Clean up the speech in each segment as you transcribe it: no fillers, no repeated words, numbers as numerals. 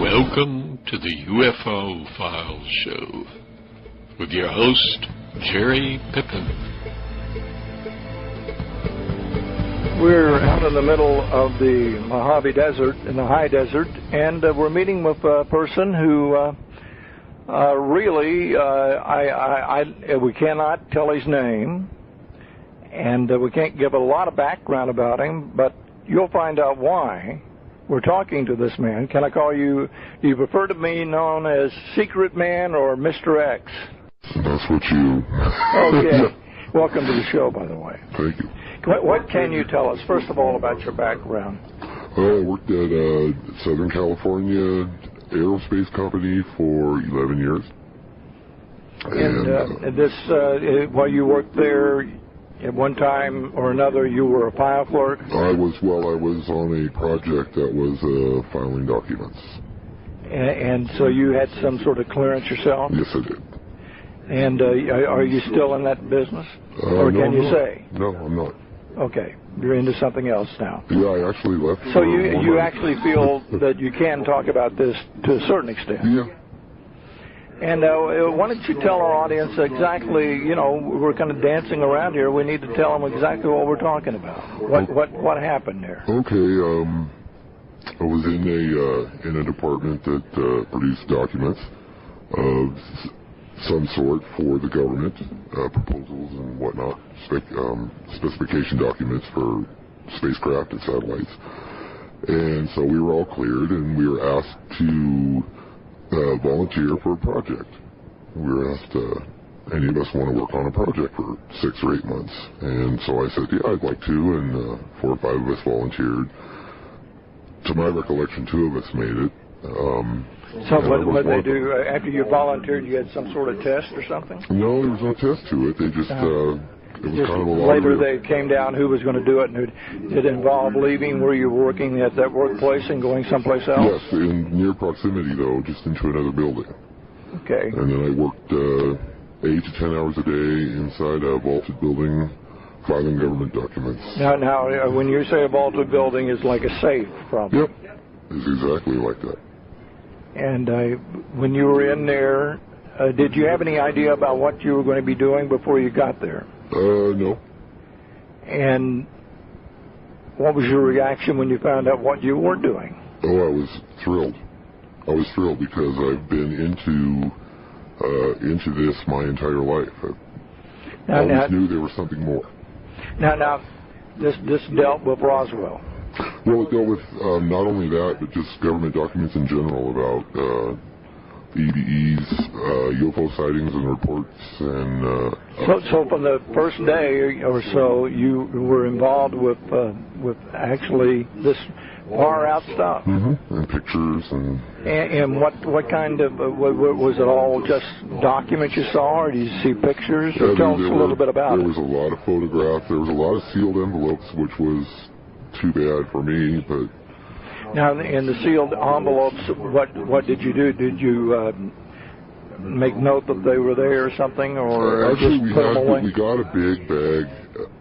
Welcome to the UFO Files Show with your host, Jerry Pippin. We're out in the middle of the Mojave Desert, in the high desert, and we're meeting with a person who we cannot tell his name, and we can't give a lot of background about him, but you'll find out why we're talking to this man. Can I call you, do you prefer to be known as Secret Man or Mr. X? That's what you... Okay. Welcome to the show, by the way. Thank you. What can you tell us, first of all, about your background? I worked at Southern California Aerospace Company for 11 years. And while you worked there, at one time or another, you were a file clerk? I was on a project that was filing documents. And so you had some sort of clearance yourself? Yes, I did. And are you still in that business? Or can you say? No, I'm not. Okay. You're into something else now. Yeah, I actually left. So you actually feel that you can talk about this to a certain extent? Yeah. And why don't you tell our audience exactly, we're kind of dancing around here. We need to tell them exactly what we're talking about. What happened there? Okay, I was in a department that produced documents of some sort for the government, proposals and whatnot, specification documents for spacecraft and satellites. And so we were all cleared, and we were asked to volunteer for a project. We were asked, any of us want to work on a project for 6 or 8 months. And so I said, yeah, I'd like to, and 4 or 5 of us volunteered. To my recollection, 2 of us made it. So what did they do? After you volunteered, you had some sort of test or something? No, there was no test to it. They just, it was kind of a lottery. Later they came down who was going to do it, and did it involve leaving where you were working at that workplace and going someplace else? Yes, in near proximity, though, just into another building. Okay. And then I worked 8 to 10 hours a day inside a vaulted building, filing government documents. Now, when you say a vaulted building, it's like a safe, probably. Yep, it's exactly like that. And when you were in there, did you have any idea about what you were going to be doing before you got there? No. And what was your reaction when you found out what you were doing? Oh, I was thrilled. I was thrilled because I've been into this my entire life. I always knew there was something more. Now, this dealt with Roswell. Well, it dealt with not only that, but just government documents in general about EBEs, UFO sightings and reports. And so from the first day or so, you were involved with actually this far out stuff. Mm-hmm. And pictures and what kind of was it? All just documents you saw, or did you see pictures? Tell us a little bit about it. There was a lot of photographs. There was a lot of sealed envelopes, which was too bad for me, but. Now, in the sealed envelopes, what did you do? Did you make note that they were there or something, or actually just put them away? We got a big bag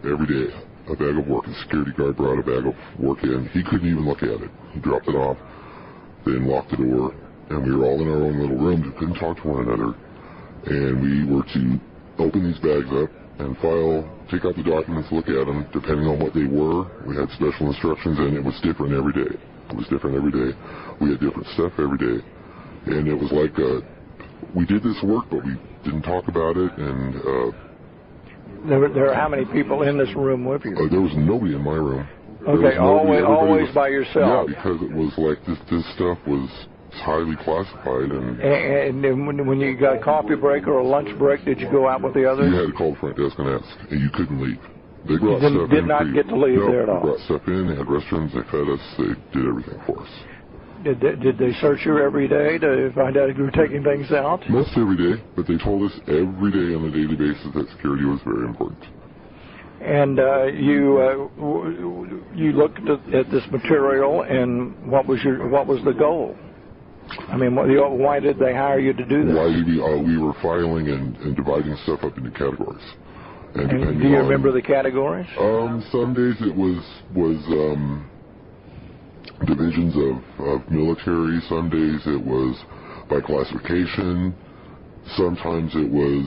every day, a bag of work. The security guard brought a bag of work in. He couldn't even look at it. He dropped it off, then locked the door, and we were all in our own little rooms. We couldn't talk to one another, and we were to open these bags up and take out the documents, look at them, depending on what they were. We had special instructions, and it was different every day. It was different every day. We had different stuff every day. And it was like we did this work, but we didn't talk about it. And there are how many people in this room with you? There was nobody in my room. Okay, always by yourself. Yeah, because it was like this stuff was highly classified. And when you got a coffee break or a lunch break, did you go out with the others? You had to call the front desk and ask, and you couldn't leave. They brought stuff in. Did not get to leave there at all? They brought stuff in, they had restrooms, they fed us, they did everything for us. Did they search you every day to find out if you were taking things out? Most every day, but they told us every day on a daily basis that security was very important. And you looked at this material, and what was the goal? I mean, why did they hire you to do this? We were filing and dividing stuff up into categories. And do you remember the categories? Some days it was divisions of military. Some days it was by classification. Sometimes it was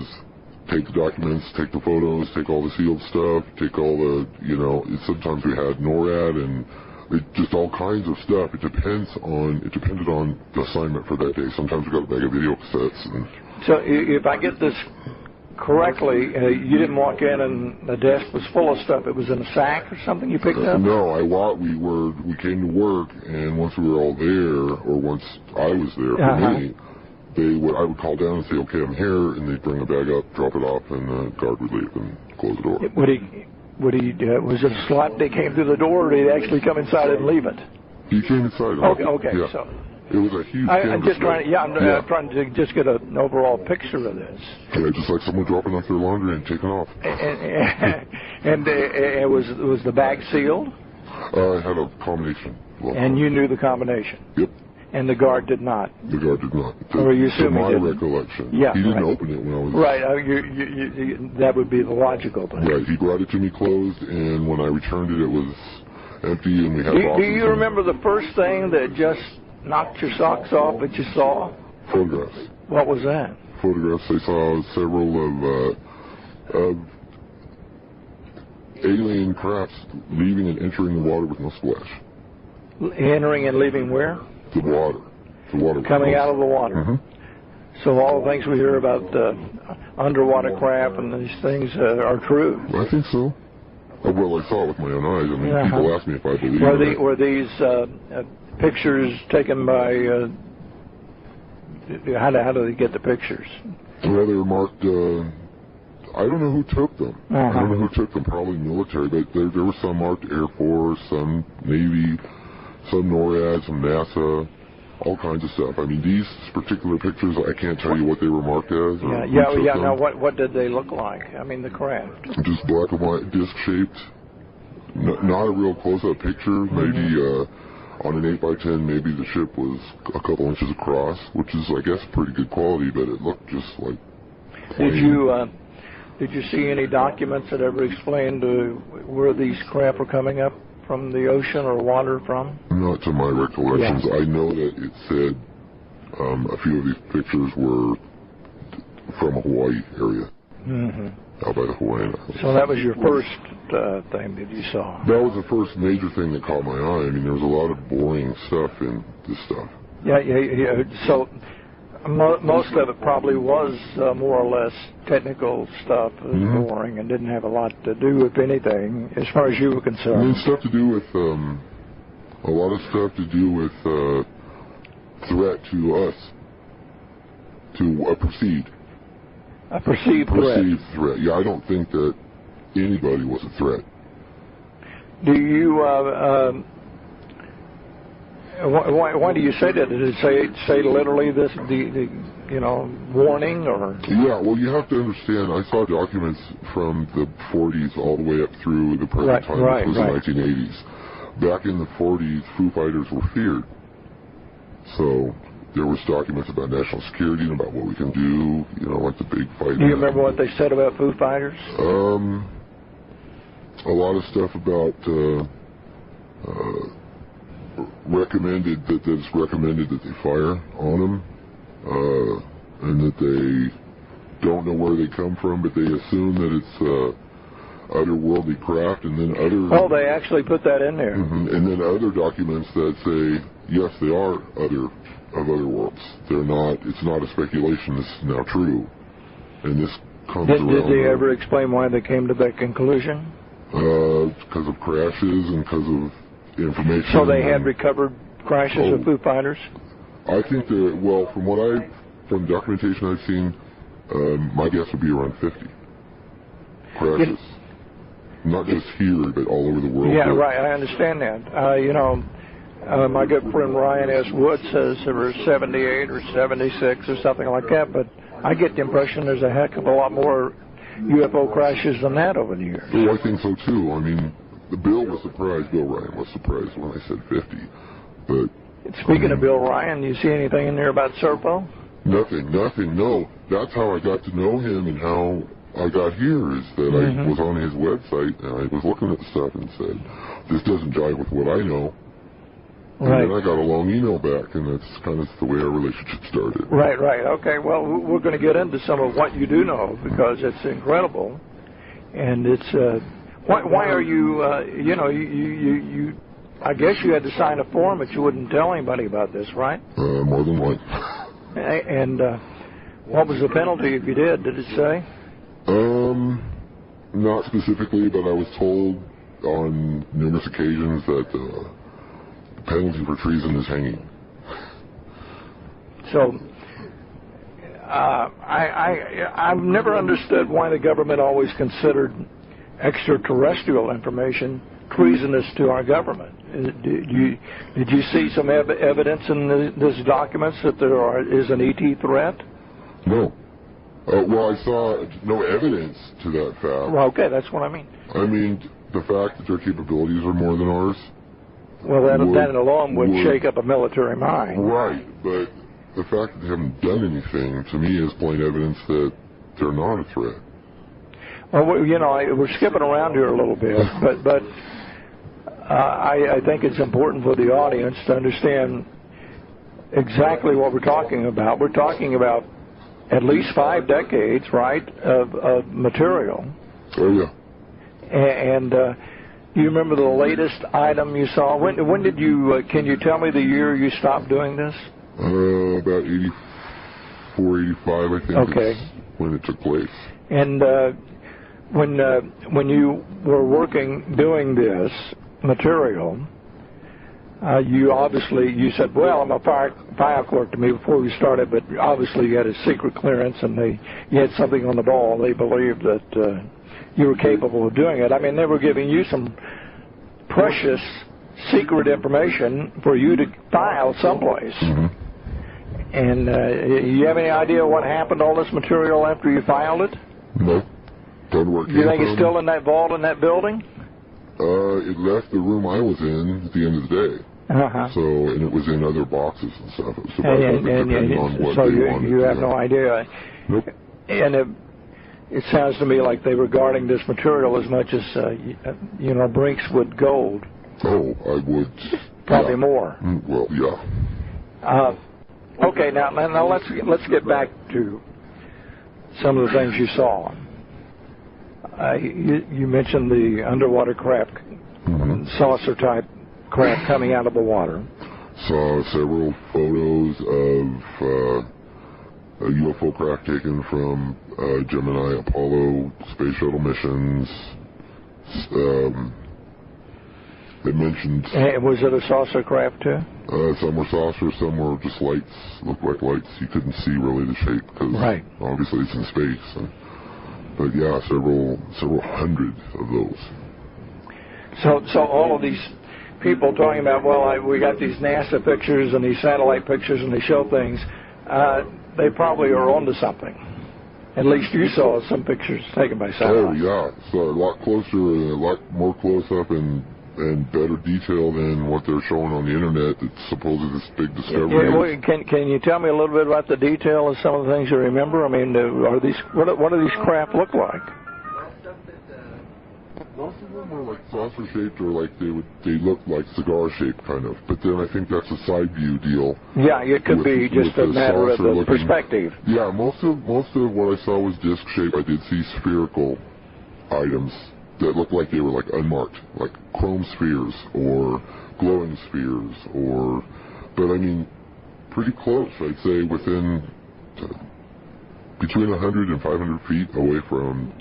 take the documents, take the photos, take all the sealed stuff, take all the, sometimes we had NORAD and just all kinds of stuff. It depended on the assignment for that day. Sometimes we got a bag of video cassettes. So if I get this correctly, you didn't walk in and the desk was full of stuff. It was in a sack or something you picked up? No, we came to work, and once we were all there, or once I was there for me, I would call down and say, okay, I'm here, and they'd bring a bag up, drop it off, and the guard would leave and close the door. Was it a slot they came through the door, or did he actually come inside and leave it? He came inside. Okay, yeah. So it was a huge I'm just trying to just get an overall picture of this. Yeah, just like someone dropping off their laundry and taking off. And was the bag sealed? It had a combination. And you knew the combination? Yep. And the guard did not? The guard did not. Or you assume to my he didn't? recollection. Yeah, he didn't open it when I was... Right. That would be the logical thing. Right. He brought it to me closed, and when I returned it, it was empty, and we had boxes. Do you remember the first thing that just knocked your socks off that you saw? Photographs. What was that? Photographs. I saw several of alien crafts leaving and entering the water with no splash. Entering and leaving where? The water. Coming out of the water. Mm-hmm. So all the things we hear about underwater craft and these things are true. I think so. Well, I saw it with my own eyes. I mean, people ask me if I believe it. Were these pictures taken by... how do they get the pictures? Well, they were marked... I don't know who took them. I don't know who took them. Probably military, but there were some marked Air Force, some Navy, some NORAD, some NASA, all kinds of stuff. I mean, these particular pictures, I can't tell you what they were marked as. Yeah. Now, what did they look like? I mean, the craft. Just black and white, disc-shaped. Not a real close-up picture. Maybe on an 8x10, maybe the ship was a couple inches across, which is, I guess, pretty good quality, but it looked just like plain. Did you see any documents that ever explained where these craft were coming up from the ocean or water from? Not to my recollections. Yeah. I know that it said a few of these pictures were from a Hawaii area, out by the Hawaiian Islands. So that was your first thing that you saw? That was the first major thing that caught my eye. I mean, there was a lot of boring stuff in this stuff. Yeah. So most of it probably was more or less technical stuff. It was boring and didn't have a lot to do with anything as far as you were concerned. I mean, stuff to do with, a lot of stuff to do with threat to us, to a perceived threat. Yeah, I don't think that anybody was a threat. Do you... Why do you say that? Did it say literally this, the warning or? Yeah, well, you have to understand. I saw documents from the 40s all the way up through the present time, which was the 1980s. Back in the 40s, Foo Fighters were feared. So there was documents about national security and about what we can do. Like the big fight. Do you remember what they said about Foo Fighters? A lot of stuff about. Recommended that they fire on them, and that they don't know where they come from, but they assume that it's otherworldly craft, and then other... Oh, they actually put that in there. And then other documents that say, yes, they are other worlds. They're not, it's not a speculation, this is now true. And this comes around... Did they ever explain why they came to that conclusion? Because of crashes and because of information. So they had recovered crashes of Foo Fighters? I think that, from documentation I've seen, my guess would be around 50 crashes. Not just here, but all over the world. Yeah, right, I understand that. My good friend Ryan S. Wood says there were 78 or 76 or something like that, but I get the impression there's a heck of a lot more UFO crashes than that over the years. Well, I think so, too. I mean, Bill Ryan was surprised when I said 50. But speaking of Bill Ryan, do you see anything in there about Serpo? Nothing, no. That's how I got to know him and how I got here, is that I was on his website and I was looking at the stuff and said, this doesn't jive with what I know. Right. And then I got a long email back, and that's kind of the way our relationship started. Right. Okay. Well, we're going to get into some of what you do know because it's incredible, and it's why are you you I guess you had to sign a form that you wouldn't tell anybody about this, right? More than one. And what was the penalty if you did? Did it say? Not specifically, but I was told on numerous occasions that the penalty for treason is hanging. So, I've never understood why the government always considered extraterrestrial information treasonous to our government. Did you see some evidence in these documents that there is an ET threat? No. Well, I saw no evidence to that fact. Well, okay, that's what I mean. I mean, the fact that their capabilities are more than ours. Well, that alone would shake up a military mind. Right, but the fact that they haven't done anything, to me, is plain evidence that they're not a threat. Well, we're skipping around here a little bit, but I think it's important for the audience to understand exactly what we're talking about. We're talking about at least 5 decades, right, of material. Oh, yeah. And you remember the latest item you saw? When did you, can you tell me the year you stopped doing this? About 84, 85, I think, okay. Is when it took place. And when you were doing this material, you said, well, I'm a file clerk to me before we started, but obviously you had a secret clearance and you had something on the ball. They believed that you were capable of doing it. I mean, they were giving you some precious secret information for you to file someplace. Mm-hmm. And you have any idea what happened to all this material after you filed it? No. Don't work. You think it's still in that vault in that building? It left the room I was in at the end of the day. Uh-huh. So, and it was in other boxes and stuff. So, you have no idea. Nope. And it sounds to me like they were guarding this material as much as, Brinkswood gold. Oh, I would. Probably more. Well, yeah. Okay, now let's get back to some of the things you saw. You mentioned the underwater craft, saucer-type craft coming out of the water. Saw several photos of a UFO craft taken from Gemini Apollo space shuttle missions. They mentioned... was it a saucer craft, too? Some were saucers, some were just lights, looked like lights. You couldn't see really the shape because obviously it's in space. But yeah, several hundred of those. So all of these people talking about, we got these NASA pictures and these satellite pictures and they show things, they probably are onto something. At least you saw some pictures taken by satellite. Oh yeah, so a lot closer, a lot more close up and better detail than what they're showing on the internet. It's supposedly this big discovery. Can you tell me a little bit about the detail of some of the things you remember? I mean, what do these craft look like? Most of them were like saucer shaped, or like they look like cigar shaped kind of. But then I think that's a side view deal. Yeah, it could be just a matter of the perspective. Yeah, most of what I saw was disc shaped. I did see spherical items that looked like they were like unmarked, like chrome spheres or glowing spheres, but I mean, pretty close. I'd say within between 100 and 500 feet away from.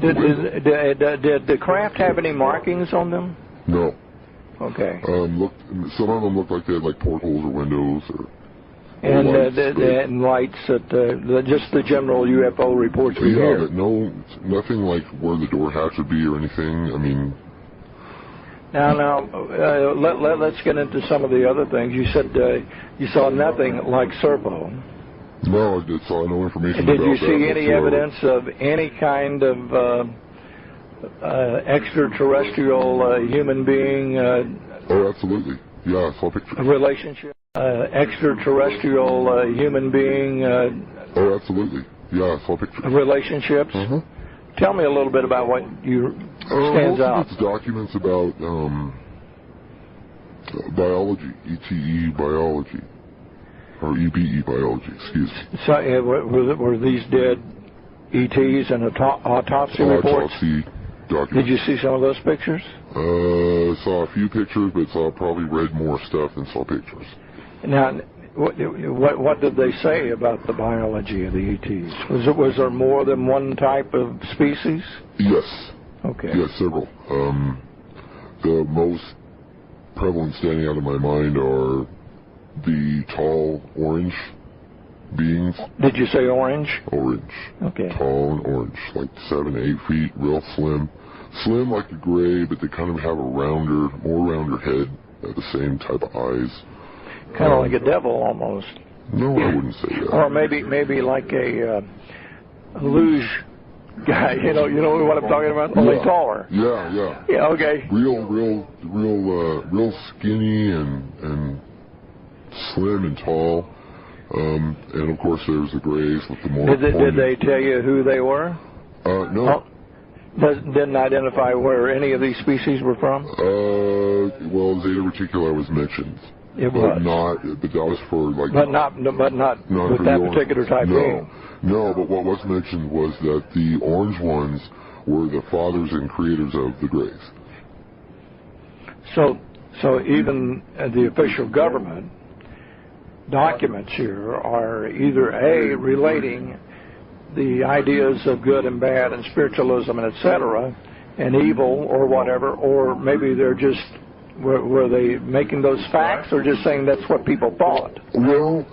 Did the craft have any markings on them? No. Okay. Some of them looked like they had like portholes or windows or. And lights that just the general UFO reports we hear. Yeah, but nothing like where the door hatch would be or anything. I mean. Now, let's get into some of the other things. You said you saw nothing like Serpo. No, I saw no information about that. Did you see any evidence of any kind of extraterrestrial human being? Oh, absolutely. Yeah, I saw pictures. Relationship? Extraterrestrial human being? Oh, absolutely. Yeah, I saw pictures. Relationships? Uh-huh. Tell me a little bit about what stands out. It's documents about Biology, ETE biology, or EBE biology, excuse me. So were these dead ETs and autopsy reports? Autopsy documents. Did you see some of those pictures? Saw a few pictures, but probably read more stuff than saw pictures. Now, what did they say about the biology of the ETs? Was there more than one type of species? Yes. Okay. Yes, several. The most prevalent standing out of my mind are the tall orange beings. Did you say orange? Orange. Okay. Tall and orange, like 7 to 8 feet, real slim. Slim like the gray, but they kind of have a more rounder head, the same type of eyes. Kind of like a devil almost. No, I wouldn't say that. Or maybe like a luge guy. You know what I'm talking about? Only taller. Yeah. Yeah. Okay. Real skinny and slim and tall. And of course, there's the grays with the more. Did they tell you who they were? No. Didn't identify where any of these species were from? Well, Zeta reticuli was mentioned. It was. But that was for like. But not with that particular type being. No, but what was mentioned was that the orange ones were the fathers and creators of the grays. So even the official government documents here are either A, relating the ideas of good and bad and spiritualism and etc. and evil or whatever, or maybe they're just, were they making those facts or just saying that's what people thought? Well,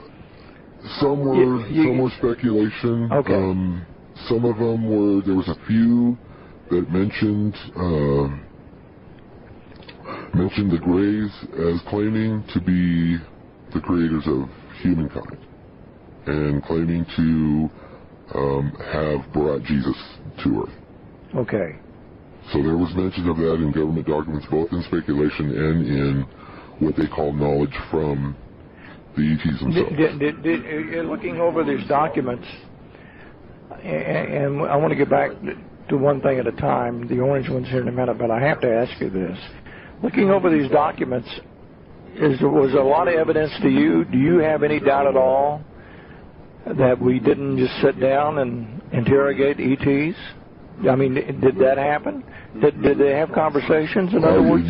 some were speculation. Okay. Some of them were, there was a few that mentioned the Greys as claiming to be the creators of humankind and claiming to have brought Jesus to Earth. Okay. So there was mention of that in government documents, both in speculation and in what they call knowledge from the ETs themselves. Looking over these documents, and I want to get back to one thing at a time, the orange ones here in a minute, but I have to ask you this. Looking over these documents, was there a lot of evidence to you? Do you have any doubt at all that we didn't just sit down and interrogate ETs? I mean, did that happen? Did they have conversations? In other words,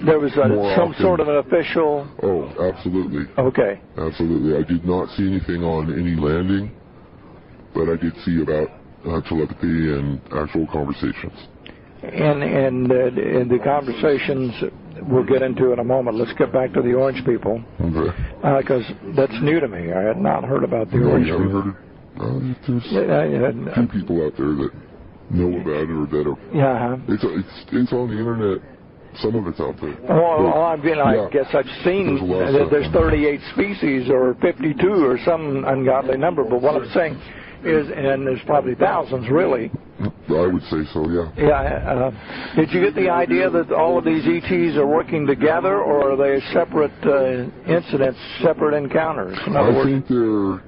there was some sort of an official. Oh, absolutely. Okay. Absolutely. I did not see anything on any landing, but I did see about telepathy and actual conversations. And the conversations we'll get into in a moment. Let's get back to the orange people. Okay. Because that's new to me. I had not heard about the orange people. Heard it? There's a few people out there that know about it or that are. Yeah. It's on the internet. Some of it's out there. I guess I've seen that there's 38 species or 52 or some ungodly number. But what I'm saying is, and there's probably thousands really. I would say so, yeah. Yeah. Did you get the idea that all of these ETs are working together, or are they separate incidents, separate encounters? I think they're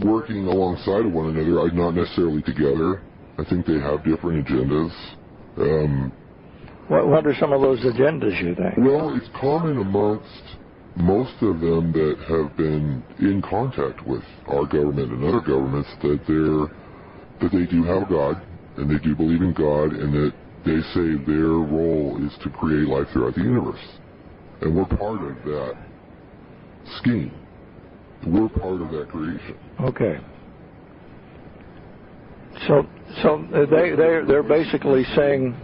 working alongside of one another, not necessarily together. I think they have different agendas. What are some of those agendas, you think? Well, it's common amongst most of them that have been in contact with our government and other governments that they do have God, and they do believe in God, and that they say their role is to create life throughout the universe. And we're part of that scheme. We're part of that creation. Okay. So they're basically saying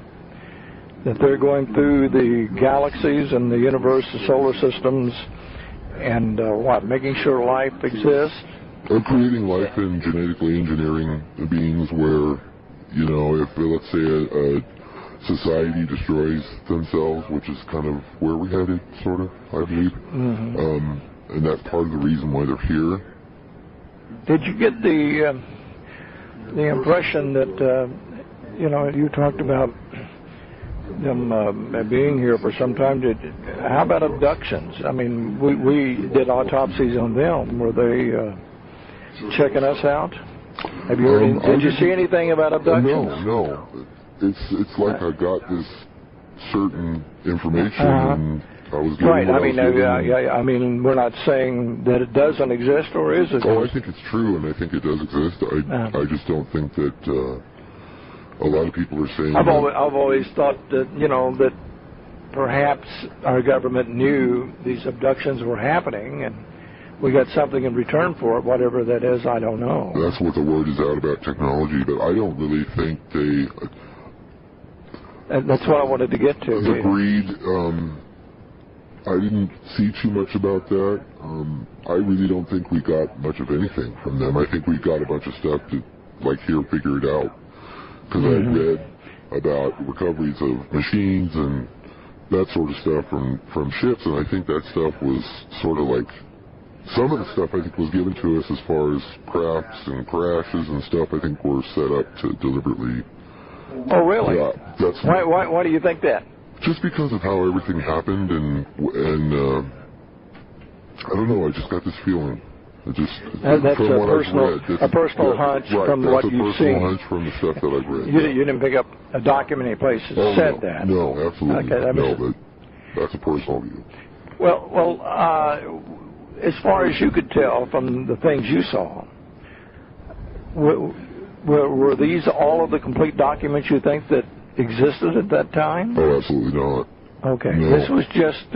that they're going through the galaxies and the universe, the solar systems, and making sure life exists. Or creating life and genetically engineering beings where, if let's say a society destroys themselves, which is kind of where we headed, sort of, I believe. Mm-hmm. And that's part of the reason why they're here. Did you get the impression that, you talked about them being here for some time? How about abductions? I mean, we did autopsies on them. Were they checking us out? Have you heard did you see anything about abductions? No. It's like I got this certain information, and I was given right. what I mean, I mean, we're not saying that it doesn't exist, or is it? Oh, I think it's true, and I think it does exist. I just don't think that a lot of people are saying. I've always thought that that perhaps our government knew these abductions were happening, and we got something in return for it, whatever that is. I don't know. That's what the word is out about technology, but I don't really think they. And that's what I wanted to get to. The greed. I didn't see too much about that. I really don't think we got much of anything from them. I think we got a bunch of stuff to, like, here, figure it out. Because I had read about recoveries of machines and that sort of stuff from ships, and I think that stuff was sort of like, some of the stuff I think was given to us as far as crafts and crashes and stuff, I think were set up to deliberately. Oh, really? Yeah, that's why do you think that? Just because of how everything happened, and I don't know. I just got this feeling. That's a personal hunch from what you've seen. That's a personal hunch from the stuff that I've read. You didn't pick up a document any place that said that. No, absolutely. Okay, but that's a personal view. Well, as far as you could tell from the things you saw, were these all of the complete documents you think that existed at that time? Oh, absolutely not. Okay. No. This was just,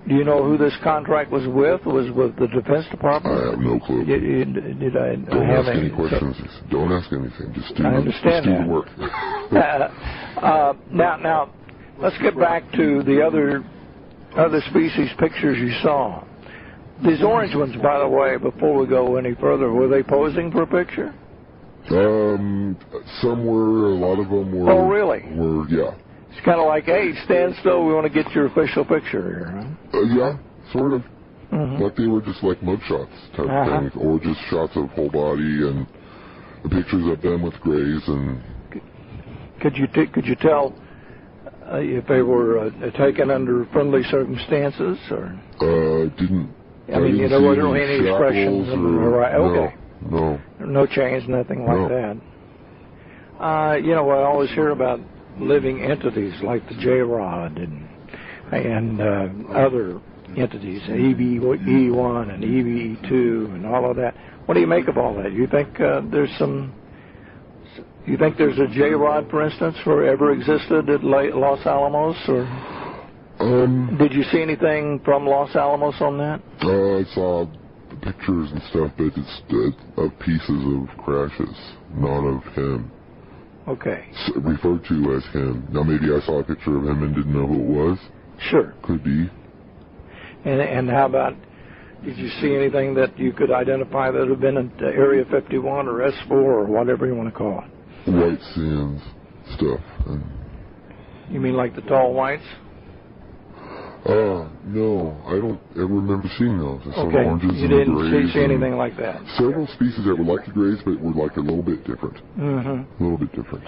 do you know who this contract was with? Was with the Defense Department? I have no clue. Did I Don't have ask any questions. Don't ask anything. Just do, I understand just do that. the work. Now, let's get back to the other species pictures you saw. These orange ones, by the way, before we go any further, were they posing for a picture? Some were, a lot of them were. Oh, really? Yeah. It's kind of like, hey, stand still, we want to get your official picture here, huh? Yeah, sort of. Like they were just like mugshots type things, or just shots of whole body and pictures of them with grays. And could you tell if they were taken under friendly circumstances, or? Didn't. I mean, there wasn't any expressions. Okay. No chains, nothing like that. I always hear about living entities like the J-Rod and other entities, EV1 and EV2 and all of that. What do you make of all that? You think there's a J-Rod, for instance, ever existed at Los Alamos, or did you see anything from Los Alamos on that? I saw pictures and stuff, but it's of pieces of crashes, not of him. Okay. Referred to as him. Now, maybe I saw a picture of him and didn't know who it was. Sure. Could be. And how about, did you see anything that you could identify that would have been at Area 51 or S4 or whatever you want to call it? White sands stuff. You mean like the tall whites? No, I don't ever remember seeing those. I saw okay. oranges You and didn't grays see anything like that? Several species that were like the grays, but were like a little bit different. A little bit different.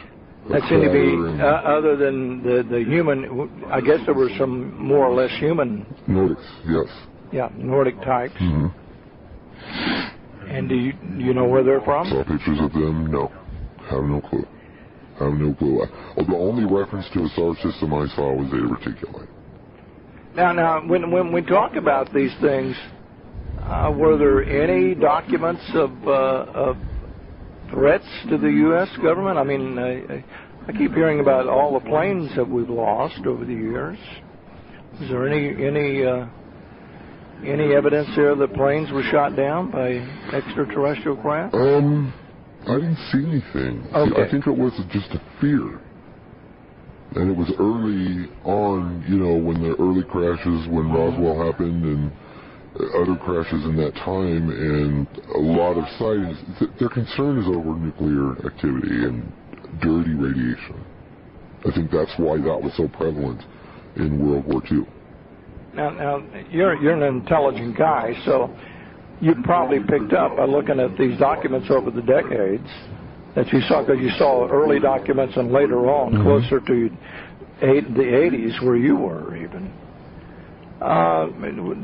That seemed to be, other than the human, I guess there were some more or less human. Nordics, yes. Yeah, Nordic types. And do you know where they're from? Saw pictures of them? No. Have no clue. The only reference to a solar system I saw was Zeta Reticuli. Now, when we talk about these things, were there any documents of threats to the U.S. government? I mean, I keep hearing about all the planes that we've lost over the years. Is there any evidence there that planes were shot down by extraterrestrial craft? I didn't see anything. Okay. I think it was just a fear. And it was early on, when the early crashes, when Roswell happened and other crashes in that time, and a lot of sightings. Their concern is over nuclear activity and dirty radiation. I think that's why that was so prevalent in World War II. Now you're an intelligent guy, so you probably picked up by looking at these documents over the decades that you saw, because you saw early documents and later on, closer to the 80s where you were even.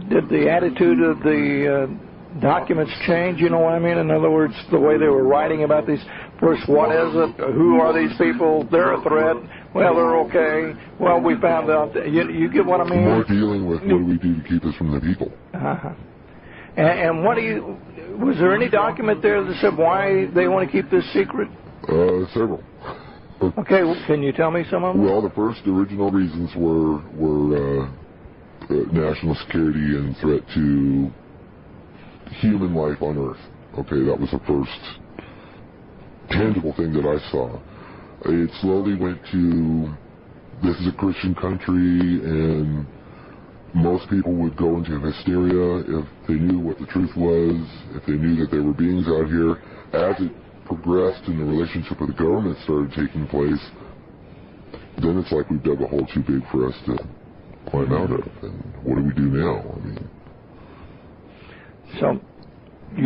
Did the attitude of the documents change, you know what I mean? In other words, the way they were writing about these, first, what is it? Who are these people? They're a threat. well, they're okay. Well, we found out that you get what I mean. More dealing with what do we do to keep us from the people. Uh-huh. And what do you? Was there any document there that said why they want to keep this secret? Several. Okay, can you tell me some of them? Well, the first original reasons were national security and threat to human life on Earth. Okay, that was the first tangible thing that I saw. It slowly went to, this is a Christian country, and most people would go into hysteria if they knew what the truth was, if they knew that there were beings out here. As it progressed and the relationship with the government started taking place, then it's like we've dug a hole too big for us to climb out of. And what do we do now? I mean, so I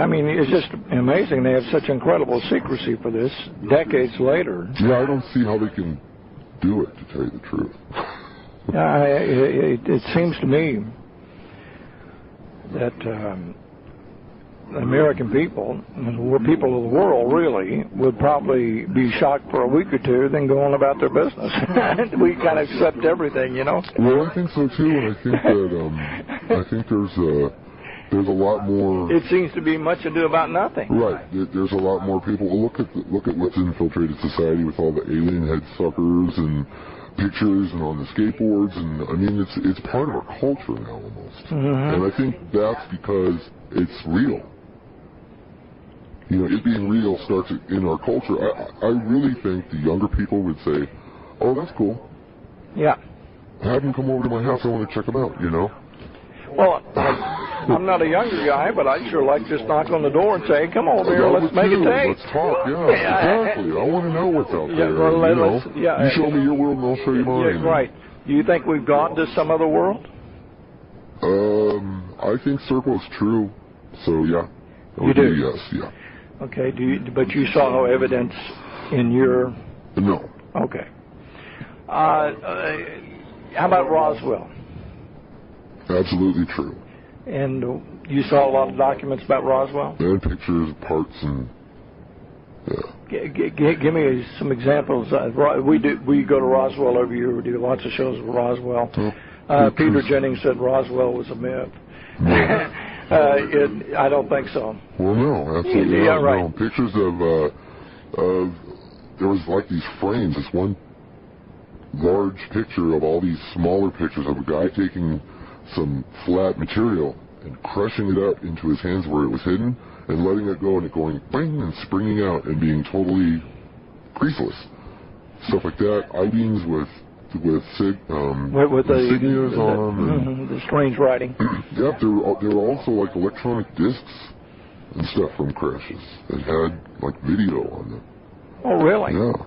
mean, it's just amazing they have such incredible secrecy for this decades later. Yeah, I don't see how they can do it, to tell you the truth. It seems to me that American people, people of the world really, would probably be shocked for a week or two, then go on about their business. We kind of accept everything, you know. Well, I think so too, and I think that I think there's a lot more. It seems to be much ado about nothing. Right. There's a lot more people. Look at what's infiltrated society with all the alien head suckers and pictures and on the skateboards, and I mean it's part of our culture now almost. Mm-hmm. And I think that's because it's real. You know, it being real starts in our culture. I really think the younger people would say, "Oh, that's cool. Yeah. Have them come over to my house. I want to check them out." You know. Well, I'm not a younger guy, but I'd sure like to just knock on the door and say, "Come over here, let's make a tape. Let's talk." Yeah, exactly. I want to know what's out there. Well, you show me your world, and I'll show you mine. Yeah, right. Do you think we've gone to some other world? I think Circle is true. So yeah. You do? Yes. Yeah. Okay. But you saw no evidence in your? No. Okay. How about Roswell? Absolutely true. And you saw a lot of documents about Roswell? And pictures, parts, and yeah. Give me some examples. We go to Roswell every year. We do lots of shows with Roswell. Peter Jennings said Roswell was a myth. No. I don't think so. Well, no, absolutely yeah, not. right. No. Pictures of there was like these frames. This one large picture of all these smaller pictures of a guy taking some flat material and crushing it up into his hands where it was hidden and letting it go and it going bang and springing out and being totally creaseless. Stuff like that. I-beams with insignias on them. The strange writing. Yep, there were also like electronic discs and stuff from crashes that had like video on them. Oh, really? Yeah.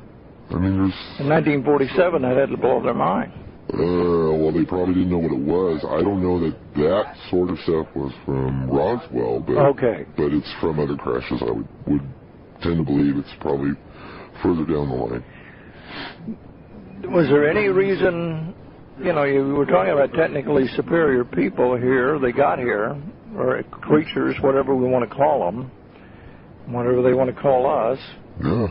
I mean, there's... In 1947, that had to blow their mind. Well, they probably didn't know what it was. I don't know that sort of stuff was from Roswell, but okay. But it's from other crashes. I would tend to believe it's probably further down the line. Was there any reason, you were talking about technically superior people here, they got here, or creatures, whatever we want to call them, whatever they want to call us. Yeah.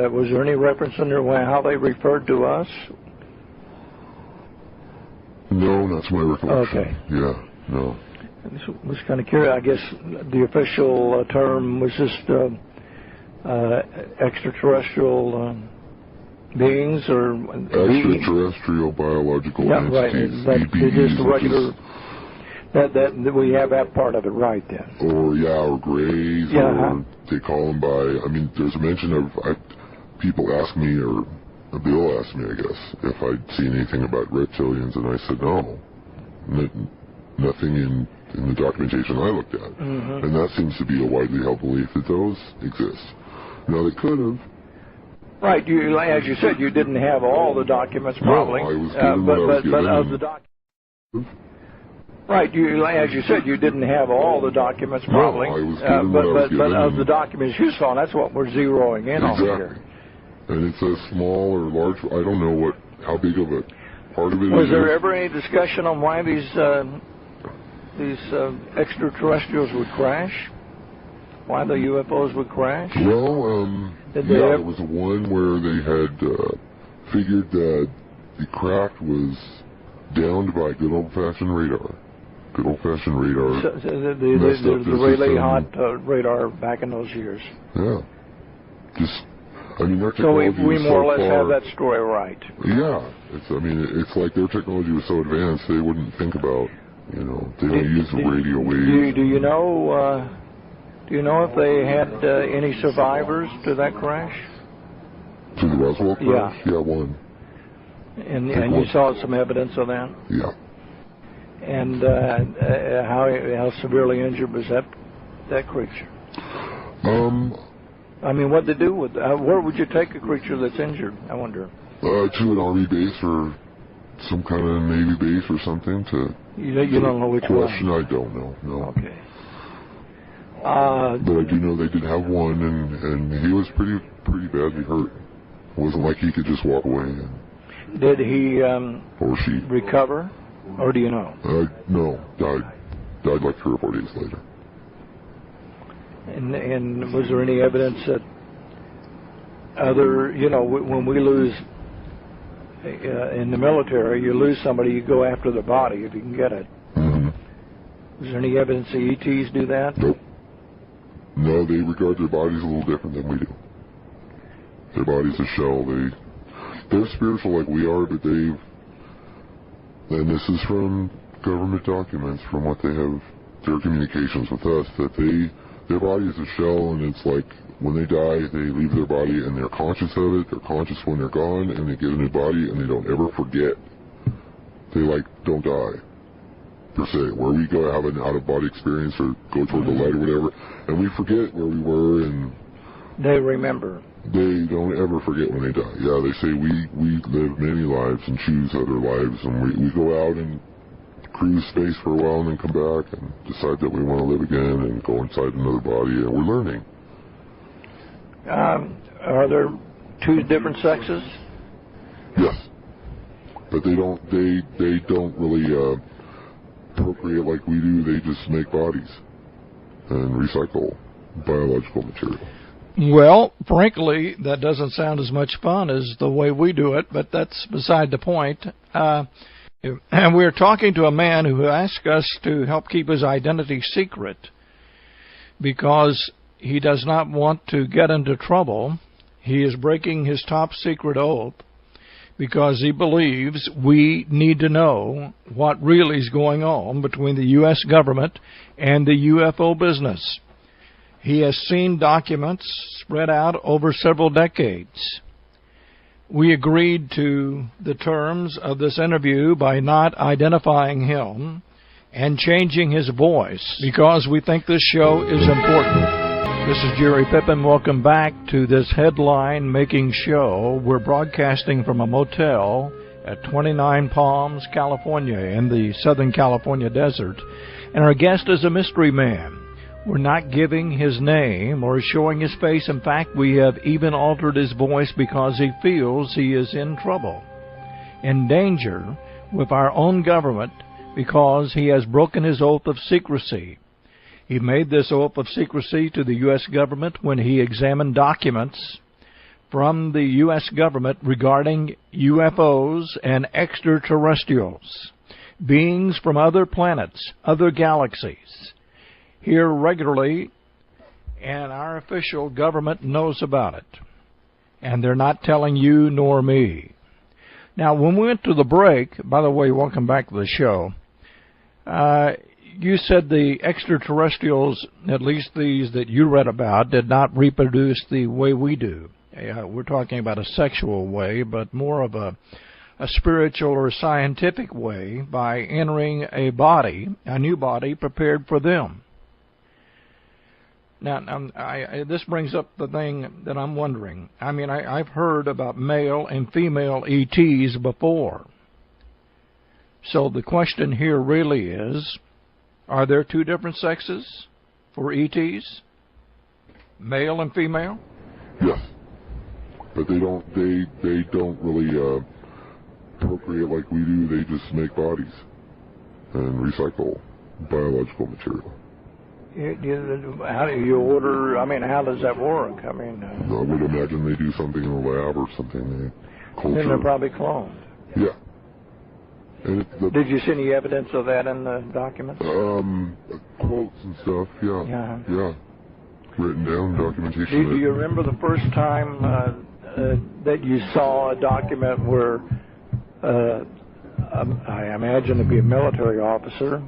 Was there any reference in there how they referred to us? No, that's my recollection. Okay. Yeah, no. I was kind of curious. I guess the official term was just extraterrestrial beings or... Extraterrestrial biological entities. Right. Just a regular... That we have that part of it right then. Or greys, or they call them by... I mean, there's a mention of... people ask me, or Bill asked me, I guess, if I'd seen anything about reptilians, and I said no. Nothing in the documentation I looked at. Mm-hmm. And that seems to be a widely held belief that those exist. Now, they could have. Right. As you said, you didn't have all the documents, probably. No, I was given what I was given. But of the documents... Right, as you said, you didn't have all the documents, probably. No, I was given what I was given. But of the documents you saw, that's what we're zeroing in on here. And it's a small or large, I don't know how big of a part of it is. Was there ever any discussion on why these extraterrestrials would crash? Why the UFOs would crash? Well, there was one where they had figured that the craft was downed by good old-fashioned radar. Good old-fashioned radar. So the really hot radar back in those years. Yeah. Their so technology we was more or so less far, have that story right. Yeah. It's like their technology was so advanced they wouldn't think about, they don't use radio waves. Do you know if they had any survivors to that crash? To the Roswell crash? Yeah. Yeah, one. And you saw some evidence of that? Yeah. And how severely injured was that creature? What'd they do with where would you take a creature that's injured, I wonder? To an Army base or some kind of Navy base or something to... You don't know which question, one? I don't know, no. Okay. But I do know they did have one, and he was pretty badly hurt. It wasn't like he could just walk away. Did he or she recover, or do you know? No, died like 3 or 4 days later. And was there any evidence that when we lose in the military, you lose somebody, you go after the body if you can get it. Mm-hmm. Is there any evidence the ETs do that? Nope. No, they regard their bodies a little different than we do. Their body's a shell. They're spiritual like we are, but and this is from government documents, from what they have, their communications with us, that their body is a shell, and it's like when they die, they leave their body and they're conscious of it. They're conscious when they're gone, and they get a new body, and they don't ever forget. They don't die, per se. Where we go have an out-of-body experience or go toward the light or whatever, and we forget where we were, and they remember. They don't ever forget when they die. Yeah, they say we live many lives and choose other lives, and we go out and cruise space for a while and then come back and decide that we want to live again and go inside another body, and we're learning. Are there 2 different sexes? Yes, but they don't really procreate like we do. They just make bodies and recycle biological material. Well, frankly, that doesn't sound as much fun as the way we do it, but that's beside the point. And we're talking to a man who asked us to help keep his identity secret because he does not want to get into trouble. He is breaking his top secret oath because he believes we need to know what really is going on between the U.S. government and the UFO business. He has seen documents spread out over several decades. We agreed to the terms of this interview by not identifying him and changing his voice because we think this show is important. This is Jerry Pippin. Welcome back to this headline-making show. We're broadcasting from a motel at 29 Palms, California, in the Southern California desert. And our guest is a mystery man. We're not giving his name or showing his face. In fact, we have even altered his voice because he feels he is in trouble, in danger with our own government because he has broken his oath of secrecy. He made this oath of secrecy to the U.S. government when he examined documents from the U.S. government regarding UFOs and extraterrestrials, beings from other planets, other galaxies, here regularly, and our official government knows about it. And they're not telling you nor me. Now, when we went to the break, by the way, welcome back to the show, you said the extraterrestrials, at least these that you read about, did not reproduce the way we do. We're talking about a sexual way, but more of a spiritual or scientific way by entering a body, a new body prepared for them. Now, this brings up the thing that I'm wondering. I've heard about male and female ETs before. So the question here really is, are there 2 different sexes for ETs? Male and female? Yes. But they don't really procreate like we do. They just make bodies and recycle biological material. How do you order? How does that work? I would imagine they do something in a lab or something. culture. Then they're probably cloned. Yeah. And Did you see any evidence of that in the documents? Quotes and stuff, yeah. Yeah. Written down documentation. Do you remember the first time that you saw a document where I imagine it'd be a military officer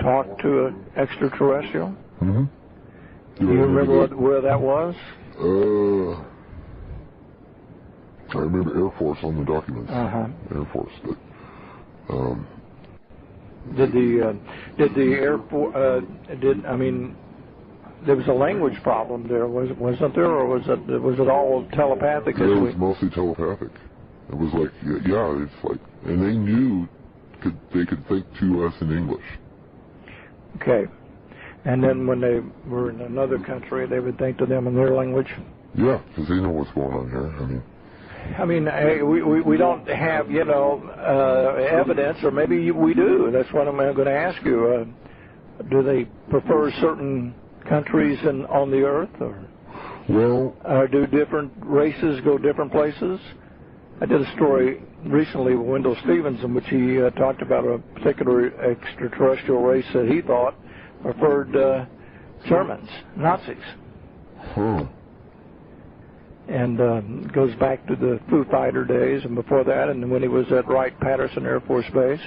talked to an extraterrestrial? Mm-hmm. Do you remember where that was? I remember Air Force on the documents. Air Force, but did the Air Force there was a language problem there, wasn't there, or was it all telepathic? It was mostly telepathic. It was like, yeah, it's like, and they knew they could think to us in English. Okay. And then when they were in another country, they would think to them in their language? Yeah, because they know what's going on here. We don't have, evidence, or maybe we do. That's what I'm going to ask you. Do they prefer certain countries on the earth, or do different races go different places? I did a story recently with Wendell Stevens in which he talked about a particular extraterrestrial race that he thought preferred Germans, Nazis. And goes back to the Foo Fighter days and before that, and when he was at Wright-Patterson Air Force Base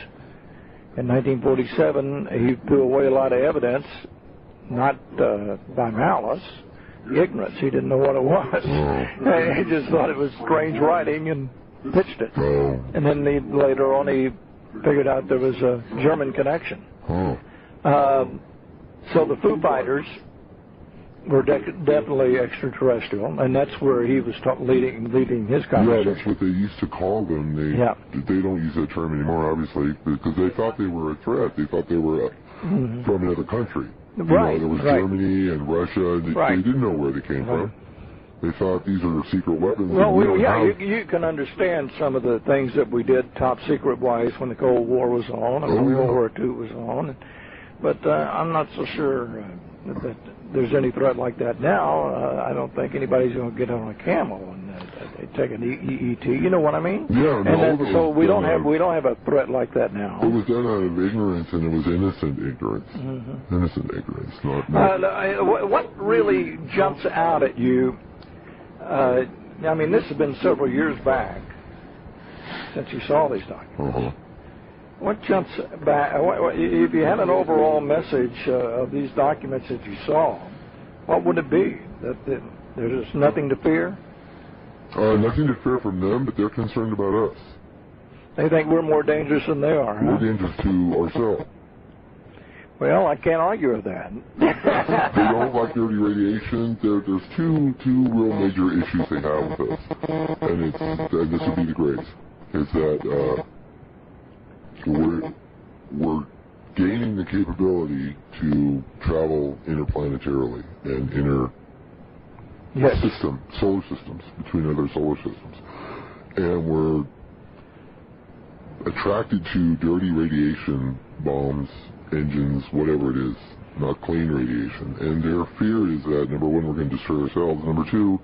in 1947, he threw away a lot of evidence, not by malice, ignorance. He didn't know what it was. He just thought it was strange writing and pitched it. And then later on he figured out there was a German connection. So the Foo Fighters were definitely extraterrestrial, and that's where he was leading his conversation. Yeah, that's what they used to call them. They don't use that term anymore, obviously, because they thought they were a threat. They thought they were from another country. There was Germany and Russia. They didn't know where they came from. They thought these are secret weapons. Well, you can understand some of the things that we did top secret wise when the Cold War was on and when World War II was on. But I'm not so sure that there's any threat like that now. I don't think anybody's going to get on a camel and take an EET. You know what I mean? Yeah. So we don't have a threat like that now. It was done out of ignorance, and it was innocent ignorance. Mm-hmm. Innocent ignorance. What really jumps out at you? This has been several years back since you saw these documents. What jumps back? If you had an overall message of these documents that you saw, what would it be? That there's nothing to fear? Nothing to fear from them, but they're concerned about us. They think we're more dangerous than they are. We're dangerous to ourselves. Well, I can't argue with that. They don't like dirty radiation. There's two real major issues they have with us, and this would be the greatest. Is that we're gaining the capability to travel interplanetarily and solar systems, between other solar systems. And we're attracted to dirty radiation, bombs, engines, whatever it is, not clean radiation. And their fear is that, number one, we're going to destroy ourselves. Number two,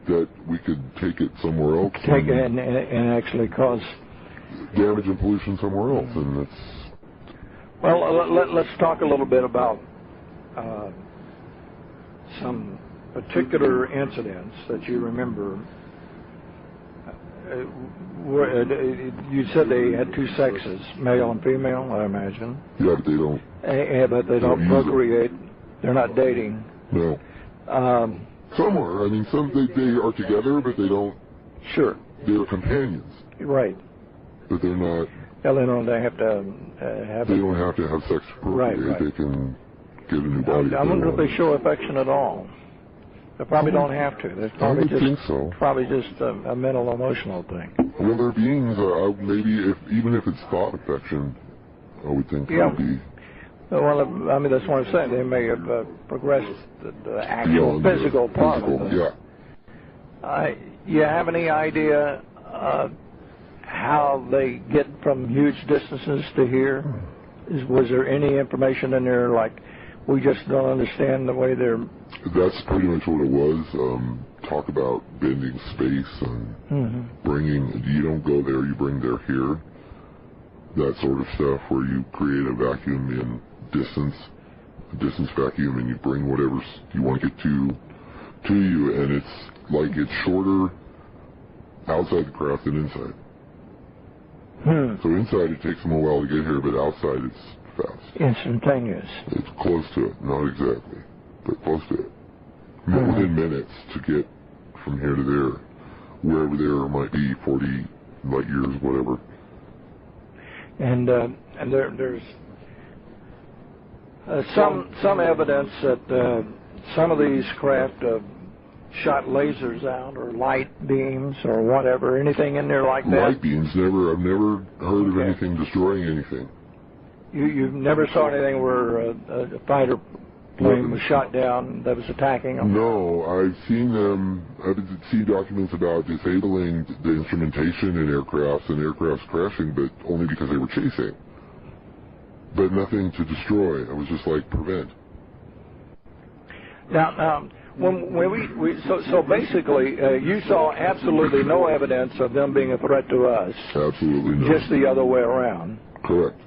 that we could take it somewhere else. Take it and actually cause damage and pollution somewhere else, and it's... Well, let's talk a little bit about some particular incidents that you remember. You said they had two sexes, male and female, I imagine. Yeah, but they don't. But they don't procreate. They're not dating. No. Some are. Some they are together, but they don't. Sure. They're companions. Right. But they're not. Well, they don't have to have. They don't have to have sex to procreate. Right. They can get a new body. I wonder if they show affection at all. They probably don't have to. They're probably think so. Probably just a mental, emotional thing. Well, their beings, maybe even if it's thought affection, I would think it would be. Well, that's what I'm saying. They may have progressed the actual physical part of it. Yeah. You have any idea how they get from huge distances to here? Was there any information in there, like We just don't understand the way they're... That's pretty much what it was. Talk about bending space and bringing... You don't go there, you bring there here. That sort of stuff where you create a vacuum in distance, a distance vacuum, and you bring whatever you want to get to you, and it's like it's shorter outside the craft than inside. So inside it takes them a while to get here, but outside it's fast. Instantaneous. It's close to it, not exactly, but close to it. Within minutes to get from here to there, wherever there might be 40 light years, whatever. And there's some evidence that some of these craft shot lasers out, or light beams, or whatever. Anything in there like that? Light beams, never. I've never heard of anything destroying anything. You never saw anything where a fighter plane was shot down that was attacking them? No, I've seen them. I've seen documents about disabling the instrumentation in aircrafts and aircrafts crashing, but only because they were chasing. But nothing to destroy. It was just like prevent. Now, so basically, you saw absolutely no evidence of them being a threat to us. Absolutely not. Just the other way around. Correct.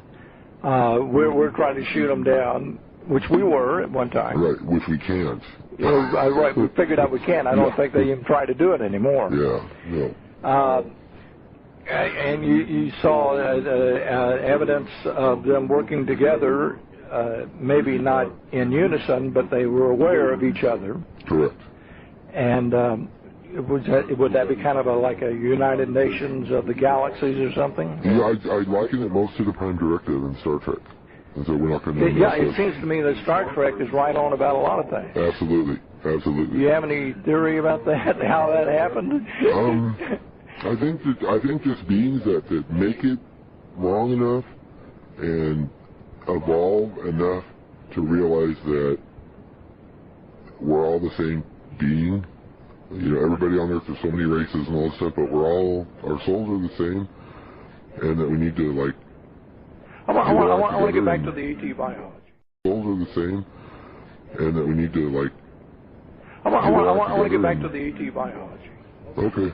We're trying to shoot them down, which we were at one time. Right, which we can't. Right, we figured out we can't. I don't think they even try to do it anymore. Yeah, no. And you saw evidence of them working together, maybe not in unison, but they were aware of each other. Correct. And would that be kind of like a United Nations of the galaxies or something? Yeah, I liken it most to the Prime Directive in Star Trek. And so we're not going to... Yeah, it seems to me that Star Trek is right on about a lot of things. Absolutely, absolutely. Do you have any theory about that, how that happened? I think just beings that make it long enough and evolve enough to realize that we're all the same being. You know, everybody on Earth, there's so many races and all this stuff, but our souls are the same, and that we need to, like... I want to get back to the ET biology. Souls are the same, and that we need to, like... I want to get back to the ET biology. Okay.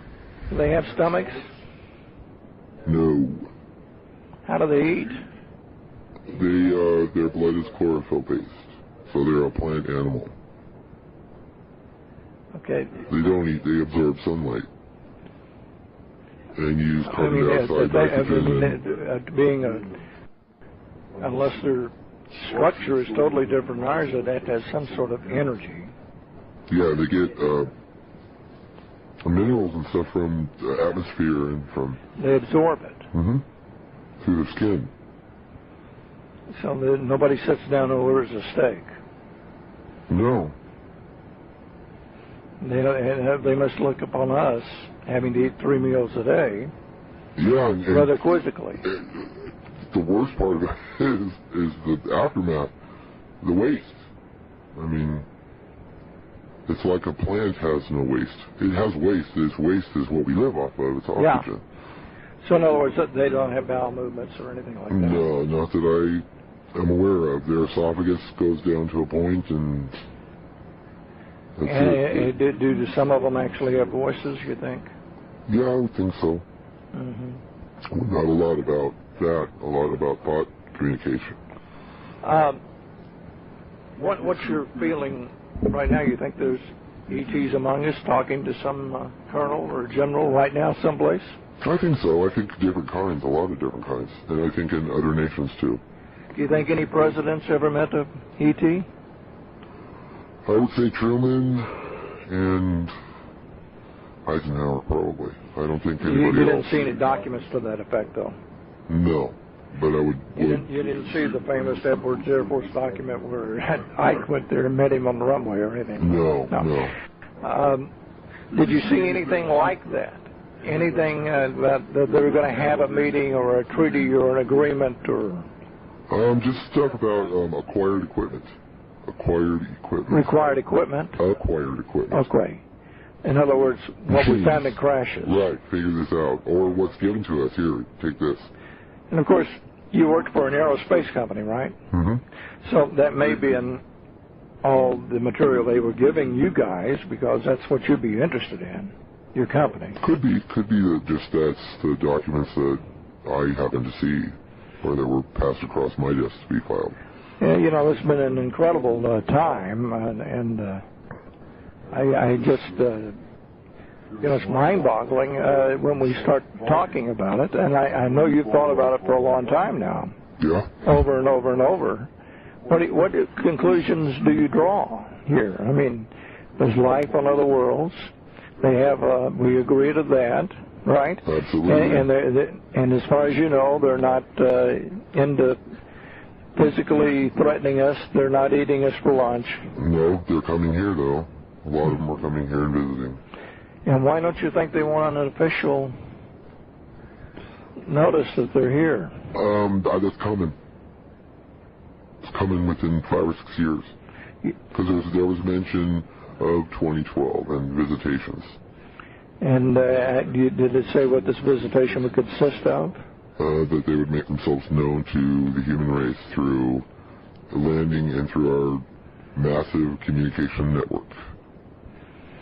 Do they have stomachs? No. How do they eat? Their blood is chlorophyll-based, so they're a plant animal. Okay. They don't eat, they absorb sunlight. And use carbon dioxide, nitrogen. Unless their structure is totally different than ours, that has some sort of energy. Yeah, they get minerals and stuff from the atmosphere and from... They absorb it. Through the skin. So nobody sits down and orders a steak. No. They must look upon us having to eat 3 meals a day. Yeah, rather quizzically. The worst part of it is the aftermath, the waste. I mean, it's like a plant has no waste. It has waste. Its waste is what we live off of. It's oxygen. Yeah. So in other words, they don't have bowel movements or anything like that? No, not that I am aware of. Their esophagus goes down to a point, and that's it. Do some of them actually have voices, you think? Yeah, I would think so. Not a lot about that. A lot about thought communication. What's your feeling right now? You think there's ETs among us talking to some colonel or general right now someplace? I think so. I think different kinds, a lot of different kinds. And I think in other nations, too. Do you think any presidents ever met a ET? I would say Truman and Eisenhower, probably. I don't think anybody else. You didn't see any documents to that effect, though? No. But I would... You didn't see the famous Edwards Air Force document where Ike went there and met him on the runway or anything? No. Did you see anything like that? Anything that they were going to have a meeting or a treaty or an agreement or... Just stuff about acquired equipment. Required equipment? Acquired equipment. Okay. In other words, what we found in crashes. Right, figure this out. Or what's given to us. Here, take this. And of course, you worked for an aerospace company, right? Mm-hmm. So that may be an all the material they were giving you guys, because that's what you'd be interested in, your company. Could be that just that's the documents that I happened to see, or that were passed across my desk to be filed. Yeah, you know, it's been an incredible time, and I just, you know, it's mind-boggling when we start talking about it, and I know you've thought about it for a long time now. Yeah. Over and over and over. What conclusions do you draw here? I mean, there's life on other worlds. They have, we agree to that, right? Absolutely. And as far as you know, they're not into physically threatening us. They're not eating us for lunch. No, they're coming here, though. A lot of them are coming here and visiting. And why don't you think they want an official notice that they're here? That's coming. It's coming within 5 or 6 years. Because there was mention of 2012 and visitations. And did it say what this visitation would consist of? That they would make themselves known to the human race through landing and through our massive communication network.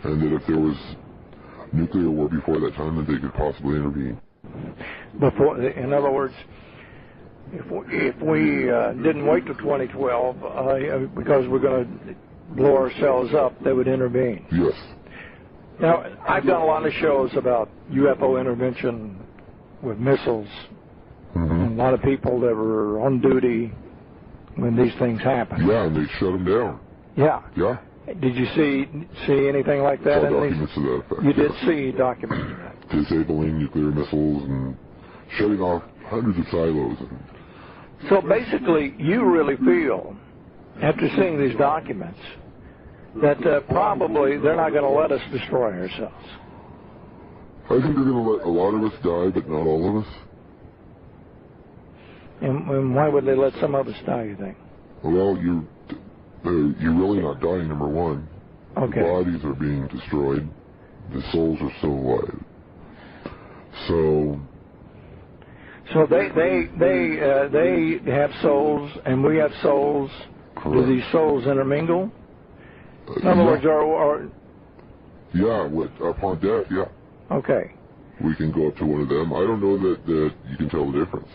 And that if there was nuclear war before that time, that they could possibly intervene. In other words, if we didn't wait till 2012 because we're going to blow ourselves up, they would intervene. Yes. Now, I've done a lot of shows about UFO intervention with missiles. And a lot of people that were on duty when these things happen. Yeah, and they shut them down. Yeah. Yeah. Did you see anything like that? Saw documents to that effect. You did see documents of that. Disabling nuclear missiles and shutting off hundreds of silos. So basically, you really feel, after seeing these documents, that probably they're not going to let us destroy ourselves. I think they're going to let a lot of us die, but not all of us. And why would they let some of us die, you think? Well, you're really not dying, number one. Okay. The bodies are being destroyed. The souls are still alive. So they have souls, and we have souls. Correct. Do these souls intermingle? In other words, yeah, upon death, yeah. Okay. We can go up to one of them. I don't know that you can tell the difference.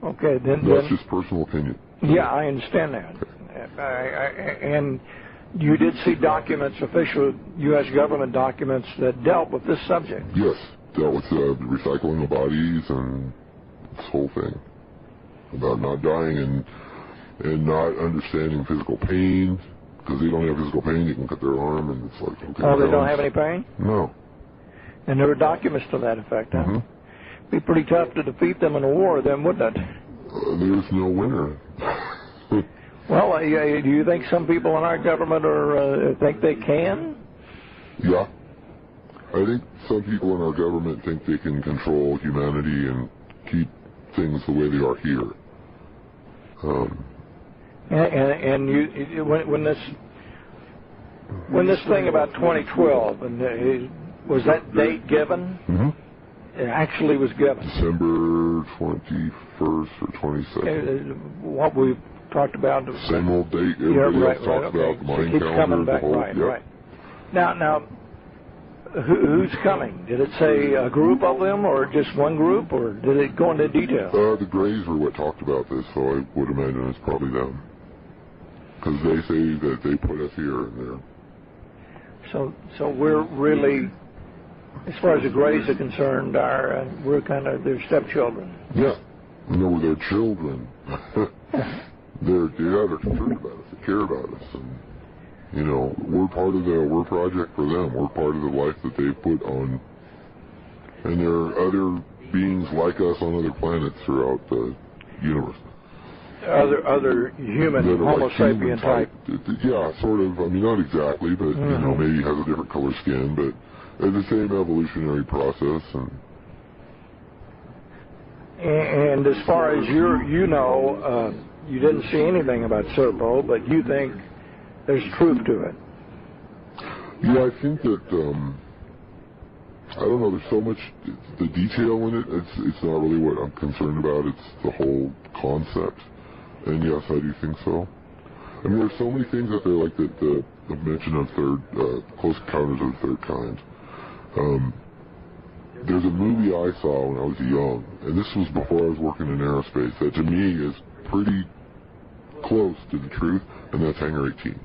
Okay, then that's just personal opinion. Yeah, I understand that. And you did see documents, official U.S. government documents that dealt with this subject. Yes, dealt with recycling of bodies and this whole thing about not dying and not understanding physical pain, because they don't have physical pain. You can cut their arm, and it's like, okay. Oh, they don't have any pain? No. And there were documents to that effect, huh? Mm-hmm. Be pretty tough to defeat them in a war, then, wouldn't it? There's no winner. Well, do you think some people in our government think they can? Yeah. I think some people in our government think they can control humanity and keep things the way they are here. And you, when this thing about 2012, and was that date given? Mm-hmm. It actually was given. December 21st or 22nd. What we've talked about. Same old date. Everybody else talks about the Mayan calendar. Coming back, right. Now, who's coming? Did it say a group of them, or just one group, or did it go into detail? The Greys were what talked about this, so I would imagine it's probably them. Because they say that they put us here and there. So we're really, as far as the Greys are concerned, we're kind of their stepchildren. Yeah. No, we're their children. They're concerned about us. They care about us. And, we're part of we're a project for them. We're part of the life that they've put on. And there are other beings like us on other planets throughout the universe. Other human, Homo sapien type. Yeah, sort of. I mean, not exactly, but, maybe has a different color skin, but it's the same evolutionary process. And as far as you didn't see anything about Serpo, but you think there's truth to it. Yeah, I think that, I don't know, there's so much, the detail in it, it's not really what I'm concerned about, it's the whole concept. And yes, I do think so. I mean, there's so many things out there like the mention of Close Encounters of the Third Kind. There's a movie I saw when I was young, and this was before I was working in aerospace, that to me is pretty close to the truth, and that's Hangar 18.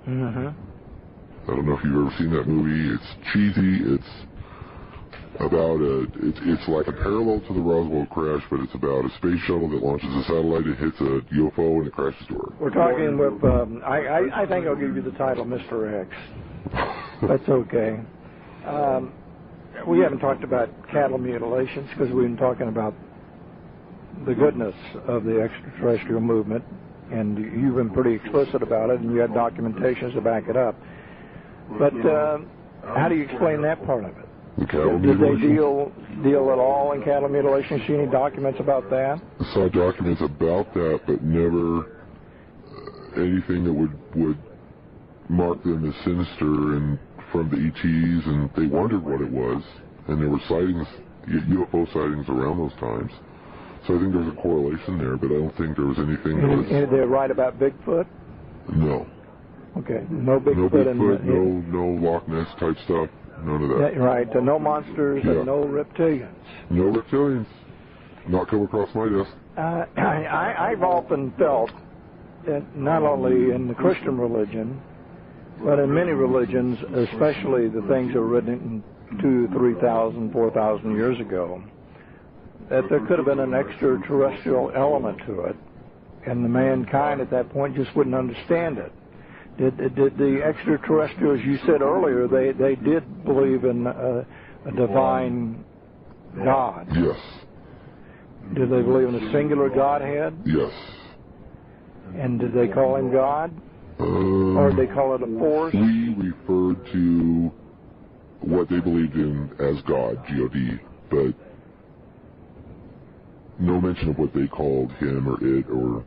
Mm-hmm. I don't know if you've ever seen that movie. It's cheesy. It's about it's like a parallel to the Roswell crash, but it's about a space shuttle that launches a satellite, it hits a UFO, and it crashes to Earth. We're talking with, I think I'll give you the title Mr. X. That's okay. We haven't talked about cattle mutilations because we've been talking about the goodness of the extraterrestrial movement, and you've been pretty explicit about it, and you have documentations to back it up. But how do you explain that part of it? The cattle Did they mutilation? deal at all in cattle mutilation? See any documents about that? I saw documents about that, but never anything that would mark them as sinister and from the ETs, and they wondered what it was, and there were sightings, UFO sightings around those times. So I think there's a correlation there, but I don't think there was anything. And they're right about Bigfoot? No. Okay, no Bigfoot. No Bigfoot, no Loch Ness type stuff, none of that. Right, no monsters and no reptilians. No reptilians. Not come across my desk. I've often felt that not only in the Christian religion, but in many religions, especially the things that were written 2,000, 3,000, 4,000 years ago, that there could have been an extraterrestrial element to it, and the mankind at that point just wouldn't understand it. Did the extraterrestrials, you said earlier, they did believe in a divine God? Yes. Did they believe in a singular Godhead? Yes. And did they call him God? Or did they call it a force? We referred to what they believed in as God, G-O-D, but no mention of what they called him or it or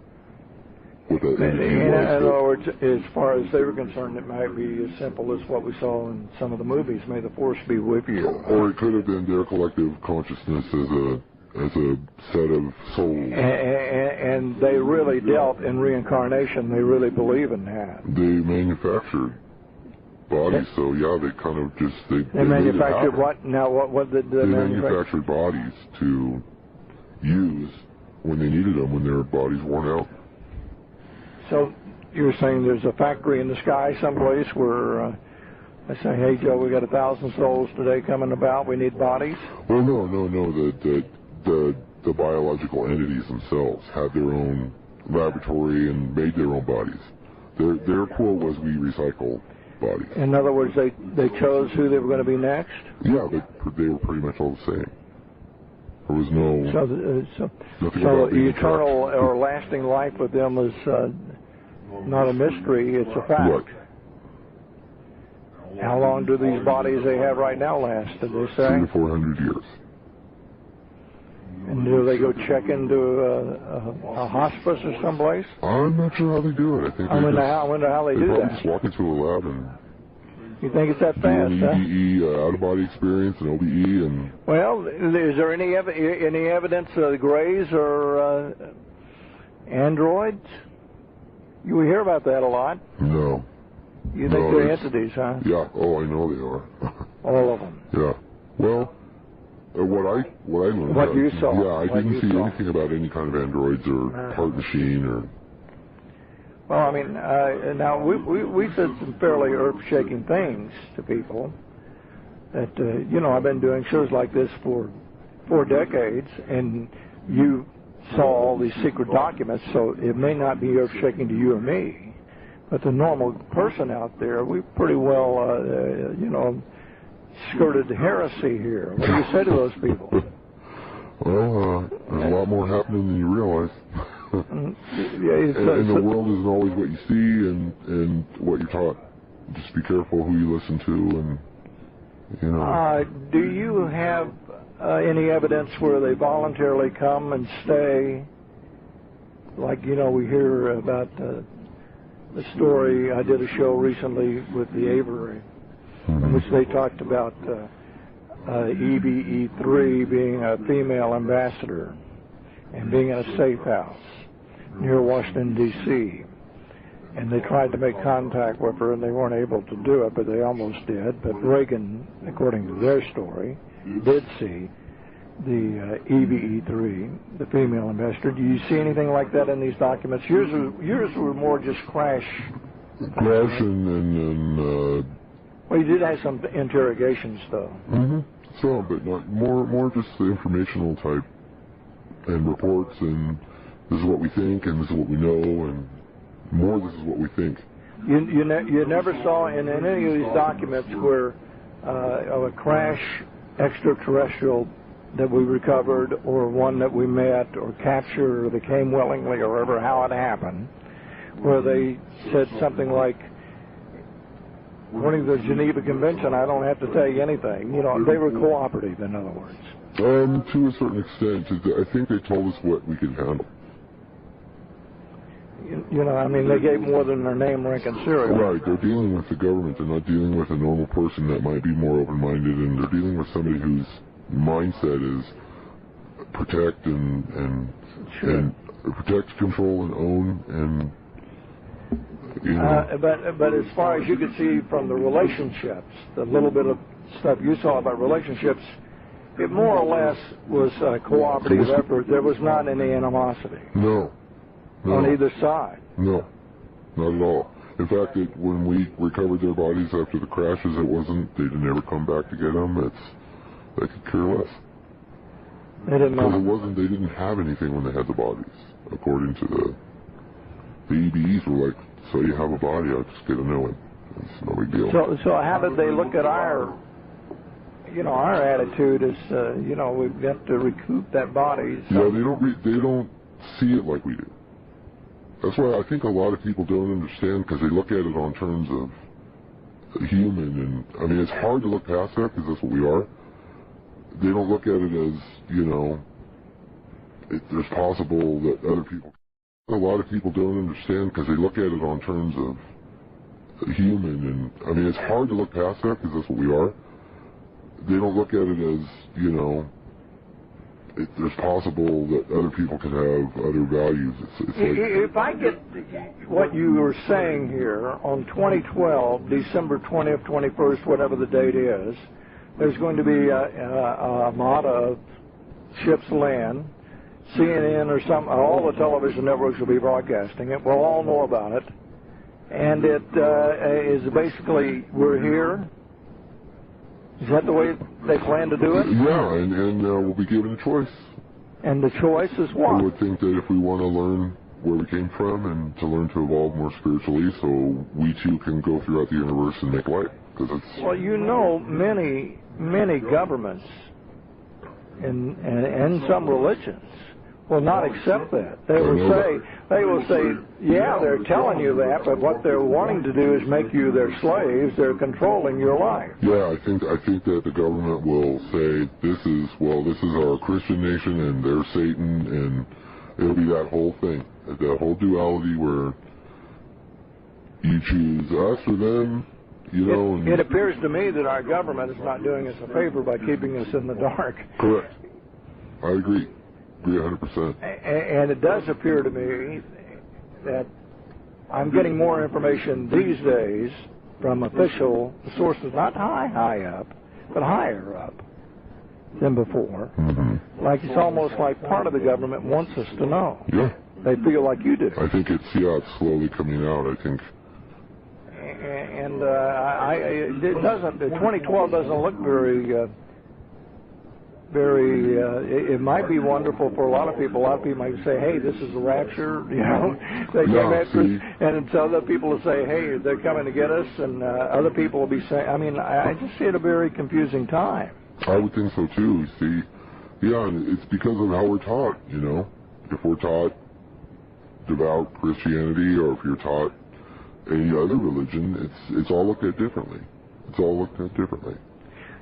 what that entity was. In other words, as far as they were concerned, it might be as simple as what we saw in some of the movies, may the force be with you. Or it could have been their collective consciousness as a set of souls. And they really dealt in reincarnation. They really believe in that. They manufactured bodies, so yeah, they kind of just... They manufactured what? Now, what did they manufactured bodies to use when they needed them, when their bodies worn out. So you're saying there's a factory in the sky someplace where they say, hey, Joe, we got 1,000 souls today coming about, we need bodies? Well, no. The biological entities themselves had their own laboratory and made their own bodies. Their quote was, we recycle bodies. In other words, they chose who they were going to be next? Yeah, they were pretty much all the same. There was no... So eternal or lasting life with them is not a mystery, it's a fact. Right. How long do these bodies they have right now last, did they say? 300 to 400 years. And do they go check into a hospice or someplace? I'm not sure how they do it. I wonder how they do that. They just walk into a lab and... You think it's that fast, huh? EBE, out-of-body experience, and OBE, and... Well, is there any evidence of Greys or androids? You hear about that a lot. No. You think they're entities, huh? Yeah. Oh, I know they are. All of them. Yeah. Well, what I learned... What you saw. Yeah, I didn't see anything about any kind of androids or part machine or... Well, I mean, now we said some fairly earth-shaking things to people. That I've been doing shows like this for 4 decades, and you saw all these secret documents. So it may not be earth-shaking to you or me, but the normal person out there, we pretty well, skirted heresy here. What do you say to those people? Well, there's a lot more happening than you realize. And the world isn't always what you see and what you're taught. Just be careful who you listen to, and do you have any evidence where they voluntarily come and stay? Like we hear about the story. I did a show recently with the Avery, in which they talked about EBE3 being a female ambassador and being in a safe house near Washington, D.C. and they tried to make contact with her, and they weren't able to do it, but they almost did. But Reagan, according to their story, did see the EVE-3, the female investor. Do you see anything like that in these documents? Yours were more just crash. Crash and well, you did have some interrogations, though. Mm-hmm. So, but not more just the informational type and reports, and this is what we think, and this is what we know, and more this is what we think. You never saw in any of these documents where a crash extraterrestrial that we recovered, or one that we met or captured, or they came willingly, or ever how it happened, where they said something like, according to the Geneva Convention, I don't have to tell you anything. You know, they were cooperative, in other words. To a certain extent. I think they told us what we could handle. You know, I mean, they gave more than their name, rank, and serial. Right, they're dealing with the government. They're not dealing with a normal person that might be more open-minded, and they're dealing with somebody whose mindset is protect and protect, control, and own, and you know. But as far as you could see from the relationships, the little bit of stuff you saw about relationships, it more or less was a cooperative effort. There was not any animosity. No. On either side. No, not at all. In fact, when we recovered their bodies after the crashes, they didn't ever come back to get them. They could care less. They didn't know. Because they didn't have anything when they had the bodies. According to the EBEs were like, so you have a body, I'll just get a new one. It's no big deal. So how did they look at our attitude is, we've got to recoup that body. So. Yeah, they don't see it like we do. That's why I think a lot of people don't understand, because they look at it on terms of human, and I mean, it's hard to look past that because that's what we are. They don't look at it as, there's possible that other people. A lot of people don't understand because they look at it on terms of human, and I mean, it's hard to look past that because that's what we are. They don't look at it as, there's possible that other people could have other values. It's like, if I get what you were saying here, on 2012, December 20th, 21st, whatever the date is, there's going to be a mod of ships land, CNN or some, all the television networks will be broadcasting it. We'll all know about it. And it is basically, we're here. Is that the way they plan to do it? Yeah, and we'll be given a choice. And the choice is what? I would think that if we want to learn where we came from and to learn to evolve more spiritually, so we too can go throughout the universe and make light. Well, many governments and some religions will not accept that. They will say, yeah, they're telling you that, but what they're wanting to do is make you their slaves. They're controlling your life. Yeah, I think that the government will say, this is our Christian nation, and they're Satan, and it'll be that whole thing, that whole duality where you choose us or them, It appears to me that our government is not doing us a favor by keeping us in the dark. Correct. I agree. 100%. And it does appear to me that I'm getting more information these days from official sources, not high up, but higher up than before. Mm-hmm. Like it's almost like part of the government wants us to know. Yeah. They feel like you do. I think it's slowly coming out, I think. And it doesn't. 2012 doesn't look very. It might be wonderful for a lot of people. A lot of people might say, "Hey, this is the rapture," and so other people will say, "Hey, they're coming to get us," and other people will be saying. I mean, I just see it a very confusing time. I would think so too. See, yeah, it's because of how we're taught. If we're taught devout Christianity, or if you're taught any other religion, it's all looked at differently. It's all looked at differently.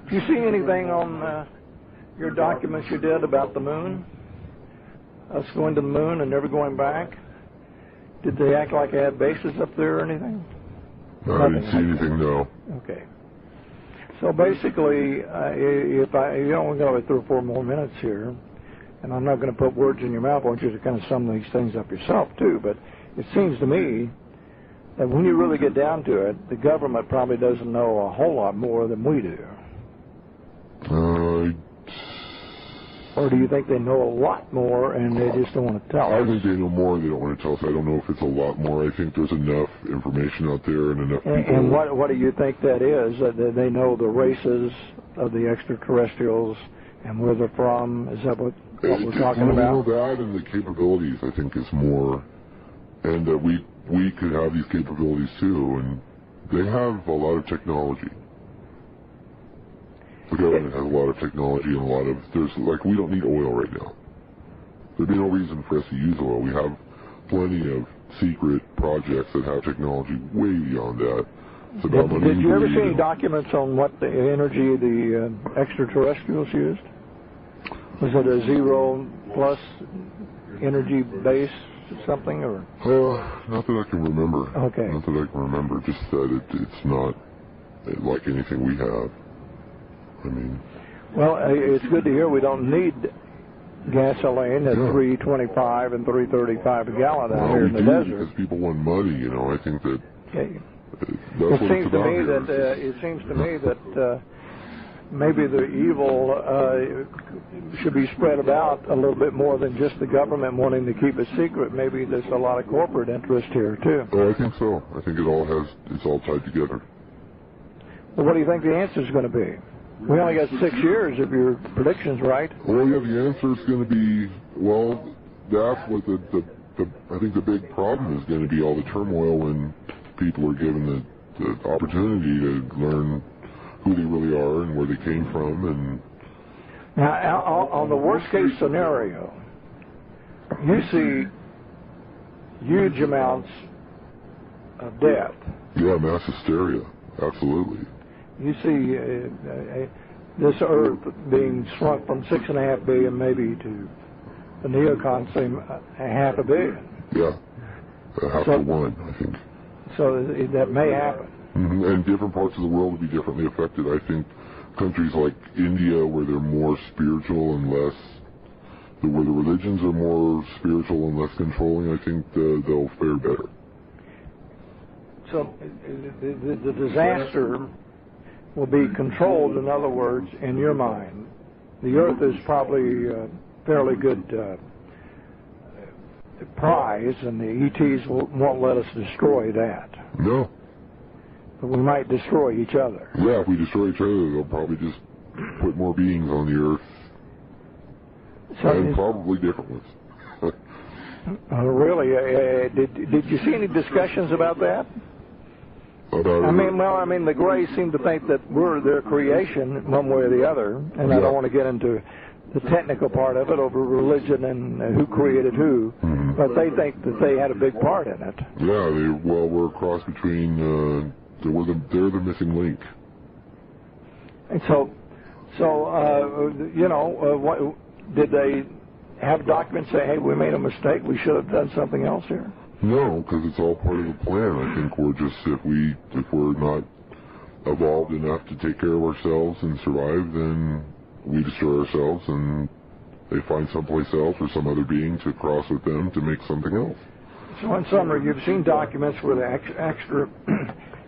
Do you see anything on your documents you did about the moon? Us going to the moon and never going back? Did they act like they had bases up there or anything? I didn't see anything, no. Okay. So basically, we're going to have 3 or 4 more minutes here, and I'm not going to put words in your mouth. I want you to kind of sum these things up yourself, too. But it seems to me that when you really get down to it, the government probably doesn't know a whole lot more than we do. Or do you think they know a lot more and they just don't want to tell us? I think they know more and they don't want to tell us. I don't know if it's a lot more. I think there's enough information out there and enough people. And what do you think that is? That they know the races of the extraterrestrials and where they're from? Is that what we're talking about? They know that, and the capabilities, I think, is more. And that we could have these capabilities too. And they have a lot of technology. The government has a lot of technology and we don't need oil right now. There'd be no reason for us to use oil. We have plenty of secret projects that have technology way beyond that. It's about money. Did you ever see any documents on what the energy the extraterrestrials used? Was it a zero plus energy base or something, or? Not that I can remember. Okay. Not that I can remember. Just that it's not like anything we have. I mean, well, it's good to hear we don't need gasoline at $3.25 and $3.35 a gallon out here in the desert. Because people want money, I think that. Okay. It seems to me that maybe the evil should be spread about a little bit more than just the government wanting to keep it secret. Maybe there's a lot of corporate interest here too. Oh, I think so. I think it's all tied together. Well, what do you think the answer is going to be? We only got 6 years if your prediction's right. Well, yeah, the answer is going to be, that's what I think the big problem is going to be, all the turmoil when people are given the opportunity to learn who they really are and where they came from. And now, on the worst case scenario, you see huge amounts of death. Yeah, mass hysteria, absolutely. You see this Earth being shrunk from 6.5 billion maybe to the neocons say 500 million. Yeah, half to one, I think. So that may happen. Mm-hmm. And different parts of the world will be differently affected. I think countries like India, where they're more spiritual and less, where the religions are more spiritual and less controlling, I think they'll fare better. So the disaster will be controlled, in other words, in your mind. The Earth is probably a fairly good prize, and the ETs won't let us destroy that. No. But we might destroy each other. Yeah, if we destroy each other, they'll probably just put more beings on the Earth, and probably different ones. Really? Did you see any discussions about that? I mean, the Greys seem to think that we're their creation, one way or the other, and I don't want to get into the technical part of it over religion and who created who, but they think that they had a big part in it. Yeah, we're a cross between, they're the missing link. And so what, did they have documents say, hey, we made a mistake, we should have done something else here? No, because it's all part of the plan. I think we're just, if we're not evolved enough to take care of ourselves and survive, then we destroy ourselves, and they find someplace else or some other being to cross with them to make something else. So in summary, you've seen documents where the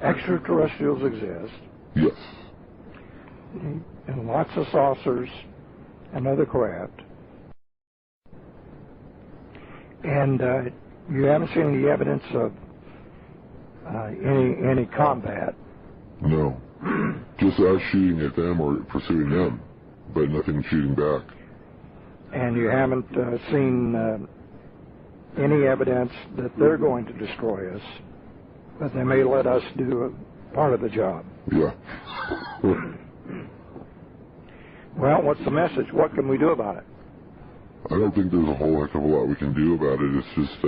extraterrestrials exist. Yes. And lots of saucers and other craft. And you haven't seen any evidence of any combat? No. Just us shooting at them or pursuing them, but nothing shooting back. And you haven't seen any evidence that they're going to destroy us, but they may let us do a part of the job? Yeah. Well, what's the message? What can we do about it? I don't think there's a whole heck of a lot we can do about it. It's just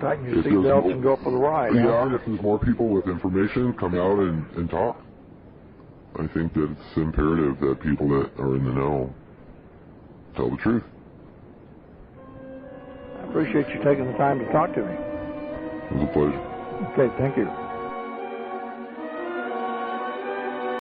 tighten your seatbelts and go for the ride. Yeah, and if there's more people with information, come out and talk. I think that it's imperative that people that are in the know tell the truth. I appreciate you taking the time to talk to me. It was a pleasure. Okay, thank you.